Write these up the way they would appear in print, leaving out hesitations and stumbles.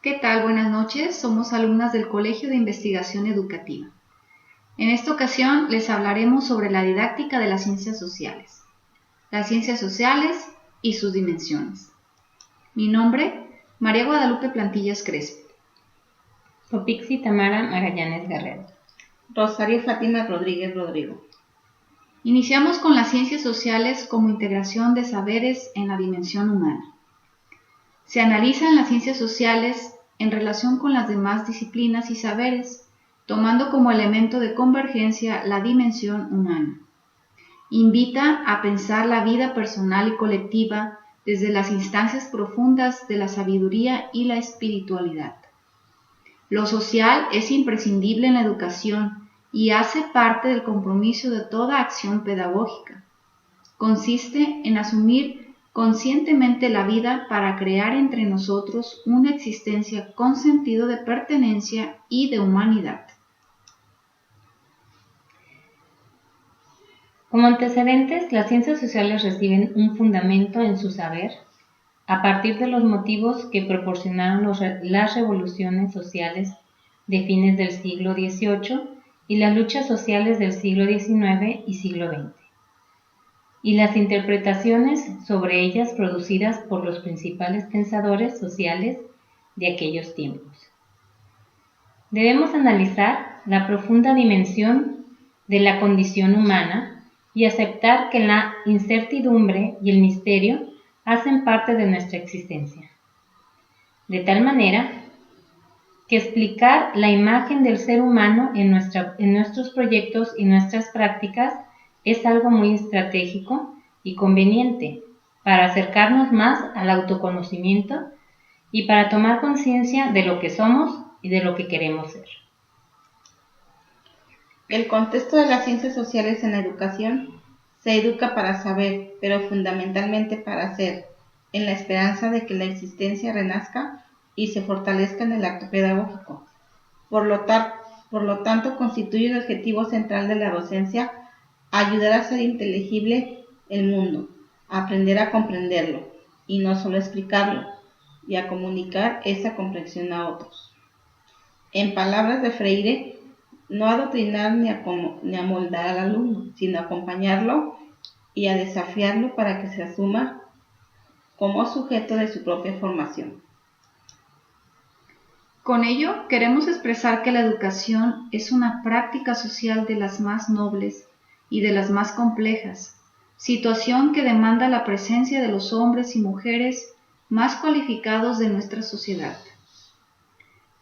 ¿Qué tal? Buenas noches. Somos alumnas del Colegio de Investigación Educativa. En esta ocasión les hablaremos sobre la didáctica de las ciencias sociales y sus dimensiones. Mi nombre, María Guadalupe Plantillas Crespo. Opixi Tamara Magallanes Guerrero. Rosario Fátima Rodríguez Rodrigo. Iniciamos con las ciencias sociales como integración de saberes en la dimensión humana. Se analizan las ciencias sociales en relación con las demás disciplinas y saberes, tomando como elemento de convergencia la dimensión humana. Invita a pensar la vida personal y colectiva desde las instancias profundas de la sabiduría y la espiritualidad. Lo social es imprescindible en la educación y hace parte del compromiso de toda acción pedagógica. Consiste en asumir conscientemente la vida para crear entre nosotros una existencia con sentido de pertenencia y de humanidad. Como antecedentes, las ciencias sociales reciben un fundamento en su saber a partir de los motivos que proporcionaron las revoluciones sociales de fines del siglo XVIII y las luchas sociales del siglo XIX y siglo XX, y las interpretaciones sobre ellas producidas por los principales pensadores sociales de aquellos tiempos. Debemos analizar la profunda dimensión de la condición humana y aceptar que la incertidumbre y el misterio hacen parte de nuestra existencia. De tal manera que explicar la imagen del ser humano en nuestros proyectos y nuestras prácticas es algo muy estratégico y conveniente para acercarnos más al autoconocimiento y para tomar conciencia de lo que somos y de lo que queremos ser. El contexto de las ciencias sociales en la educación: se educa para saber, pero fundamentalmente para ser, en la esperanza de que la existencia renazca y se fortalezca en el acto pedagógico. Por lo tanto, constituye el objetivo central de la docencia ayudar a hacer inteligible el mundo, a aprender a comprenderlo, y no solo explicarlo, y a comunicar esa comprensión a otros. En palabras de Freire, no adoctrinar ni amoldar al alumno, sino acompañarlo y a desafiarlo para que se asuma como sujeto de su propia formación. Con ello, queremos expresar que la educación es una práctica social de las más nobles y de las más complejas, situación que demanda la presencia de los hombres y mujeres más cualificados de nuestra sociedad.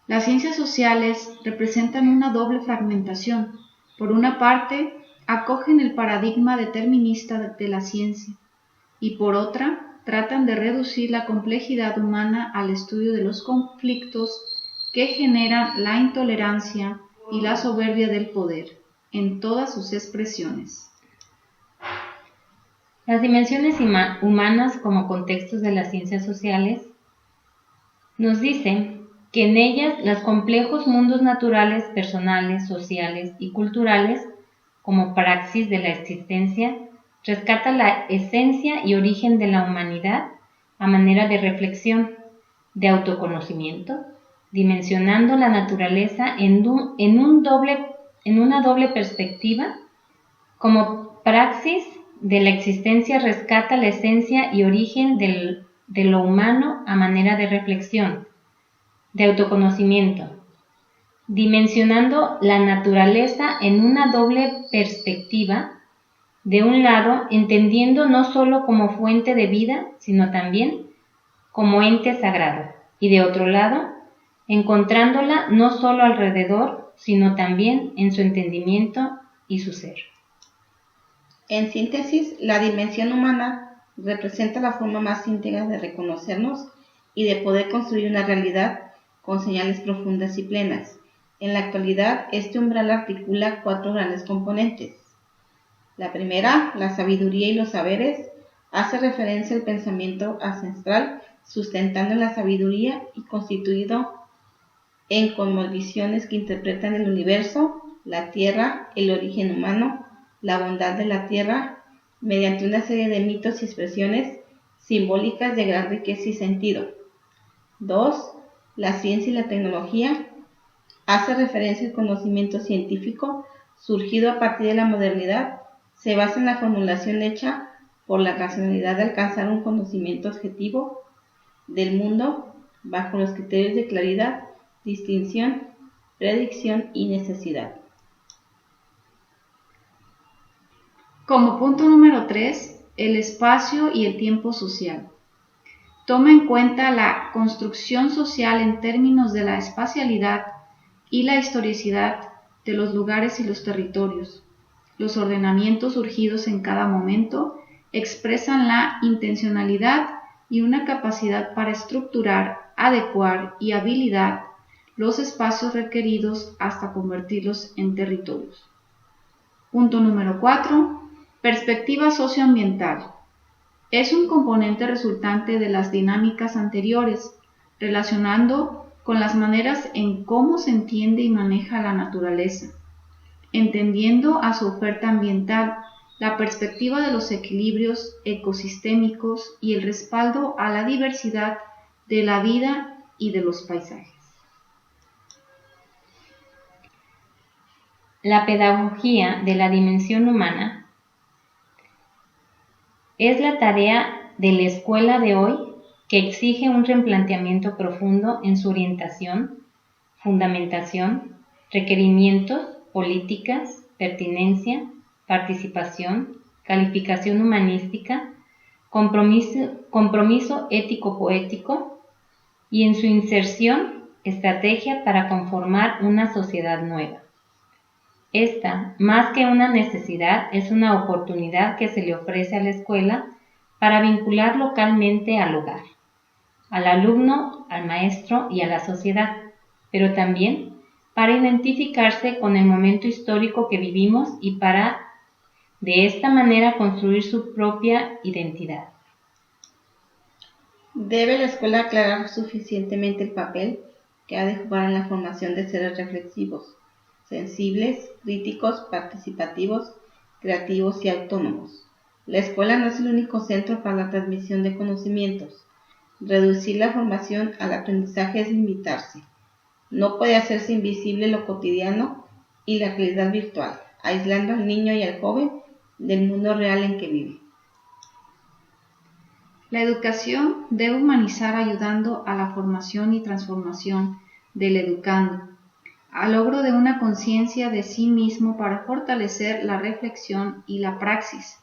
Las ciencias sociales representan una doble fragmentación. Por una parte, acogen el paradigma determinista de la ciencia y por otra, tratan de reducir la complejidad humana al estudio de los conflictos que generan la intolerancia y la soberbia del poder, en todas sus expresiones. Las dimensiones humanas como contextos de las ciencias sociales nos dicen que en ellas los complejos mundos naturales, personales, sociales y culturales, como praxis de la existencia, rescata la esencia y origen de la humanidad a manera de reflexión, de autoconocimiento, dimensionando la naturaleza en una doble perspectiva. Como praxis de la existencia rescata la esencia y origen de lo humano a manera de reflexión, de autoconocimiento, dimensionando la naturaleza en una doble perspectiva. De un lado, entendiendo no solo como fuente de vida, sino también como ente sagrado, y de otro lado, encontrándola no solo alrededor, sino también en su entendimiento y su ser. En síntesis, la dimensión humana representa la forma más íntegra de reconocernos y de poder construir una realidad con señales profundas y plenas. En la actualidad, este umbral articula 4 grandes componentes. La primera, la sabiduría y los saberes, hace referencia al pensamiento ancestral sustentando en la sabiduría y constituido en cosmovisiones que interpretan el universo, la tierra, el origen humano, la bondad de la tierra, mediante una serie de mitos y expresiones simbólicas de gran riqueza y sentido. 2. La ciencia y la tecnología hace referencia al conocimiento científico surgido a partir de la modernidad. Se basa en la formulación hecha por la racionalidad de alcanzar un conocimiento objetivo del mundo bajo los criterios de claridad, distinción, predicción y necesidad. Como punto número 3, el espacio y el tiempo social. Toma en cuenta la construcción social en términos de la espacialidad y la historicidad de los lugares y los territorios. Los ordenamientos surgidos en cada momento expresan la intencionalidad y una capacidad para estructurar, adecuar y habilitar los espacios requeridos hasta convertirlos en territorios. Punto número 4. Perspectiva socioambiental. Es un componente resultante de las dinámicas anteriores, relacionando con las maneras en cómo se entiende y maneja la naturaleza, entendiendo a su oferta ambiental, la perspectiva de los equilibrios ecosistémicos y el respaldo a la diversidad de la vida y de los paisajes. La pedagogía de la dimensión humana es la tarea de la escuela de hoy, que exige un replanteamiento profundo en su orientación, fundamentación, requerimientos, políticas, pertinencia, participación, calificación humanística, compromiso ético-poético y en su inserción, estrategia para conformar una sociedad nueva. Esta, más que una necesidad, es una oportunidad que se le ofrece a la escuela para vincular localmente al hogar, al alumno, al maestro y a la sociedad, pero también para identificarse con el momento histórico que vivimos y para, de esta manera, construir su propia identidad. ¿Debe la escuela aclarar suficientemente el papel que ha de jugar en la formación de seres reflexivos, sensibles, críticos, participativos, creativos y autónomos? La escuela no es el único centro para la transmisión de conocimientos. Reducir la formación al aprendizaje es limitarse. No puede hacerse invisible lo cotidiano y la realidad virtual, aislando al niño y al joven del mundo real en que vive. La educación debe humanizar ayudando a la formación y transformación del educando, al logro de una conciencia de sí mismo para fortalecer la reflexión y la praxis,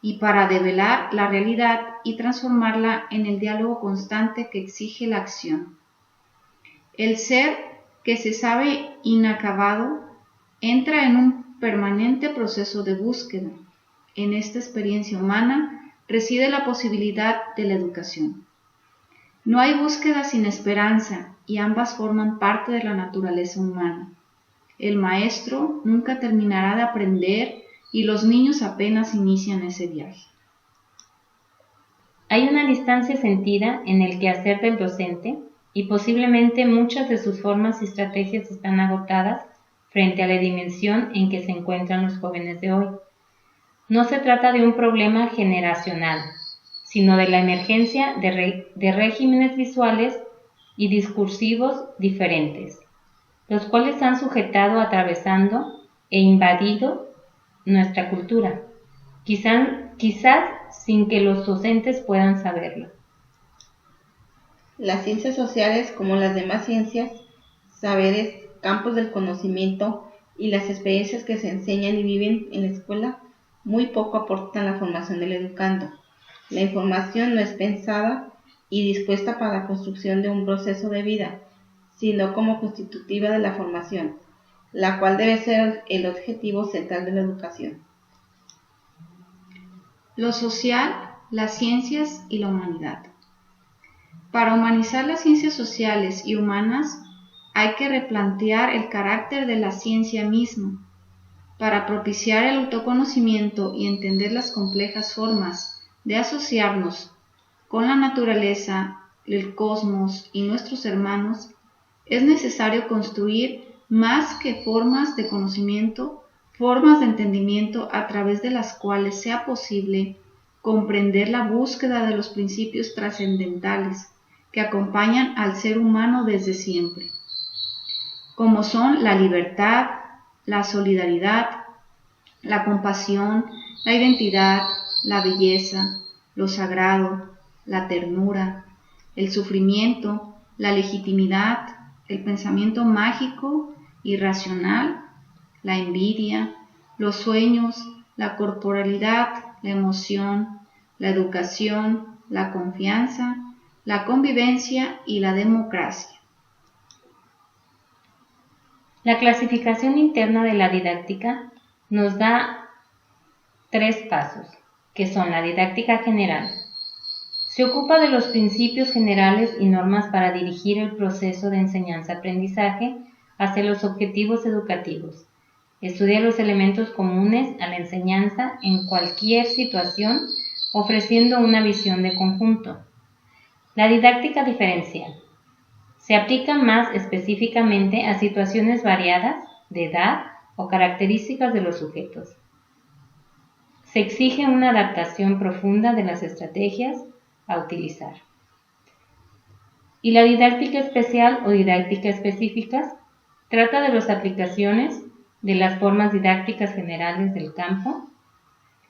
y para develar la realidad y transformarla en el diálogo constante que exige la acción. El ser que se sabe inacabado entra en un permanente proceso de búsqueda. En esta experiencia humana reside la posibilidad de la educación. No hay búsqueda sin esperanza y ambas forman parte de la naturaleza humana. El maestro nunca terminará de aprender y los niños apenas inician ese viaje. Hay una distancia sentida en el quehacer del docente y posiblemente muchas de sus formas y estrategias están agotadas frente a la dimensión en que se encuentran los jóvenes de hoy. No se trata de un problema generacional, sino de la emergencia de regímenes visuales y discursivos diferentes, los cuales han sujetado, atravesando e invadido nuestra cultura, quizás sin que los docentes puedan saberlo. Las ciencias sociales, como las demás ciencias, saberes, campos del conocimiento y las experiencias que se enseñan y viven en la escuela, muy poco aportan a la formación del educando. La información no es pensada y dispuesta para la construcción de un proceso de vida, sino como constitutiva de la formación, la cual debe ser el objetivo central de la educación. Lo social, las ciencias y la humanidad. Para humanizar las ciencias sociales y humanas, hay que replantear el carácter de la ciencia misma. Para propiciar el autoconocimiento y entender las complejas formas de asociarnos con la naturaleza, el cosmos y nuestros hermanos, es necesario construir más que formas de conocimiento, formas de entendimiento a través de las cuales sea posible comprender la búsqueda de los principios trascendentales que acompañan al ser humano desde siempre, como son la libertad, la solidaridad, la compasión, la identidad, la belleza, lo sagrado, la ternura, el sufrimiento, la legitimidad, el pensamiento mágico y racional, la envidia, los sueños, la corporalidad, la emoción, la educación, la confianza, la convivencia y la democracia. La clasificación interna de la didáctica nos da 3 pasos, que son la didáctica general. Se ocupa de los principios generales y normas para dirigir el proceso de enseñanza-aprendizaje hacia los objetivos educativos. Estudia los elementos comunes a la enseñanza en cualquier situación, ofreciendo una visión de conjunto. La didáctica diferencial se aplica más específicamente a situaciones variadas de edad o características de los sujetos. Se exige una adaptación profunda de las estrategias a utilizar. Y la didáctica especial o didáctica específicas trata de las aplicaciones de las formas didácticas generales del campo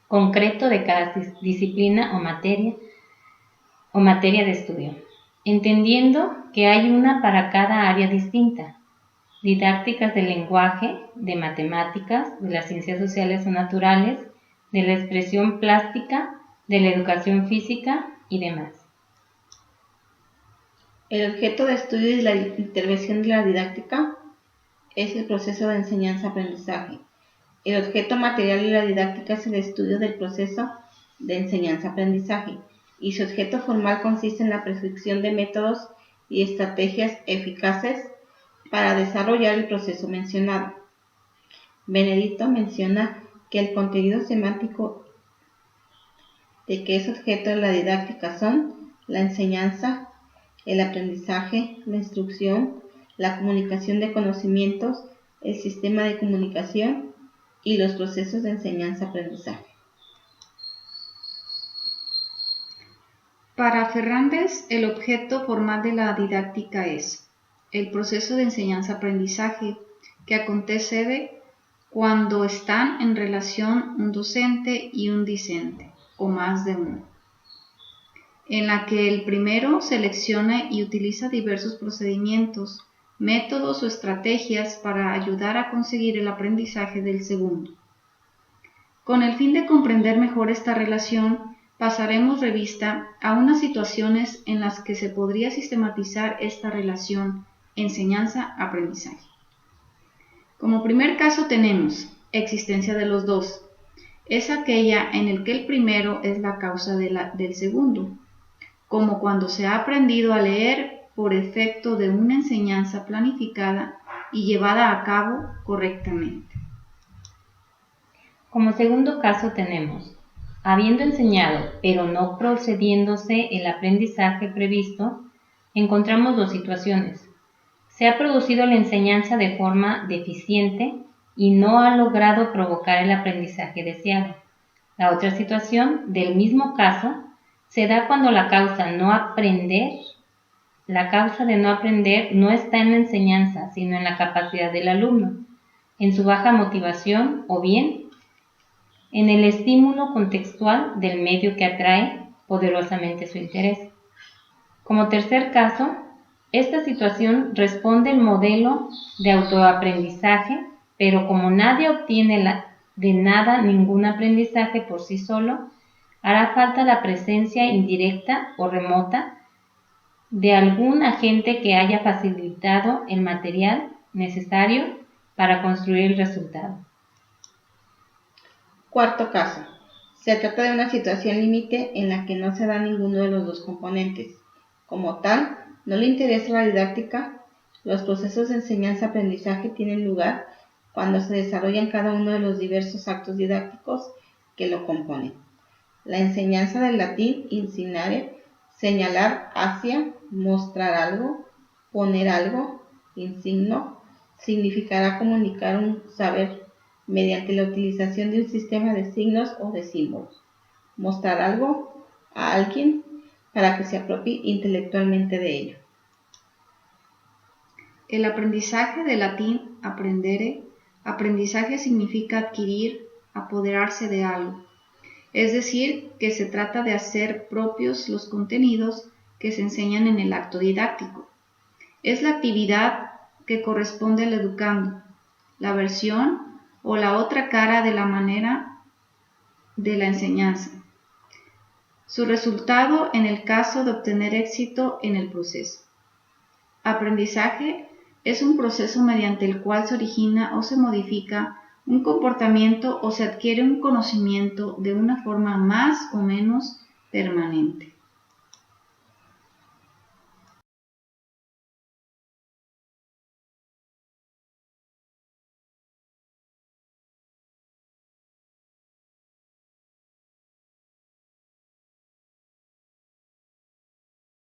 concreto de cada disciplina o materia de estudio, entendiendo que hay una para cada área distinta: didácticas del lenguaje, de matemáticas, de las ciencias sociales o naturales, de la expresión plástica, de la educación física y demás. El objeto de estudio y la intervención de la didáctica es el proceso de enseñanza-aprendizaje. El objeto material de la didáctica es el estudio del proceso de enseñanza-aprendizaje, y su objeto formal consiste en la prescripción de métodos y estrategias eficaces para desarrollar el proceso mencionado. Benedicto menciona que el contenido semántico de que es objeto de la didáctica son la enseñanza, el aprendizaje, la instrucción, la comunicación de conocimientos, el sistema de comunicación y los procesos de enseñanza-aprendizaje. Para Fernández, el objeto formal de la didáctica es el proceso de enseñanza-aprendizaje que acontece cuando están en relación un docente y un discente, o más de uno, en la que el primero selecciona y utiliza diversos procedimientos, métodos o estrategias para ayudar a conseguir el aprendizaje del segundo. Con el fin de comprender mejor esta relación, pasaremos revista a unas situaciones en las que se podría sistematizar esta relación enseñanza-aprendizaje. Como primer caso tenemos existencia de los dos. Es aquella en el que el primero es la causa del segundo, como cuando se ha aprendido a leer por efecto de una enseñanza planificada y llevada a cabo correctamente. Como segundo caso tenemos, habiendo enseñado, pero no procediéndose el aprendizaje previsto, encontramos 2 situaciones. Se ha producido la enseñanza de forma deficiente y no ha logrado provocar el aprendizaje deseado. La otra situación, del mismo caso, se da cuando la causa de no aprender no está en la enseñanza, sino en la capacidad del alumno, en su baja motivación o bien en el estímulo contextual del medio que atrae poderosamente su interés. Como tercer caso, esta situación responde al modelo de autoaprendizaje, pero como nadie obtiene de nada ningún aprendizaje por sí solo, hará falta la presencia indirecta o remota de algún agente que haya facilitado el material necesario para construir el resultado. Cuarto caso. Se trata de una situación límite en la que no se da ninguno de los 2 componentes. Como tal, no le interesa la didáctica. Los procesos de enseñanza-aprendizaje tienen lugar cuando se desarrollan cada uno de los diversos actos didácticos que lo componen. La enseñanza del latín insignare, señalar hacia, mostrar algo, poner algo, insigno, significará comunicar un saber mediante la utilización de un sistema de signos o de símbolos. Mostrar algo a alguien para que se apropie intelectualmente de ello. El aprendizaje, del latín aprendere, aprendizaje significa adquirir, apoderarse de algo. Es decir, que se trata de hacer propios los contenidos que se enseñan en el acto didáctico. Es la actividad que corresponde al educando, la versión o la otra cara de la manera de la enseñanza. Su resultado en el caso de obtener éxito en el proceso. Aprendizaje es un proceso mediante el cual se origina o se modifica un comportamiento o se adquiere un conocimiento de una forma más o menos permanente.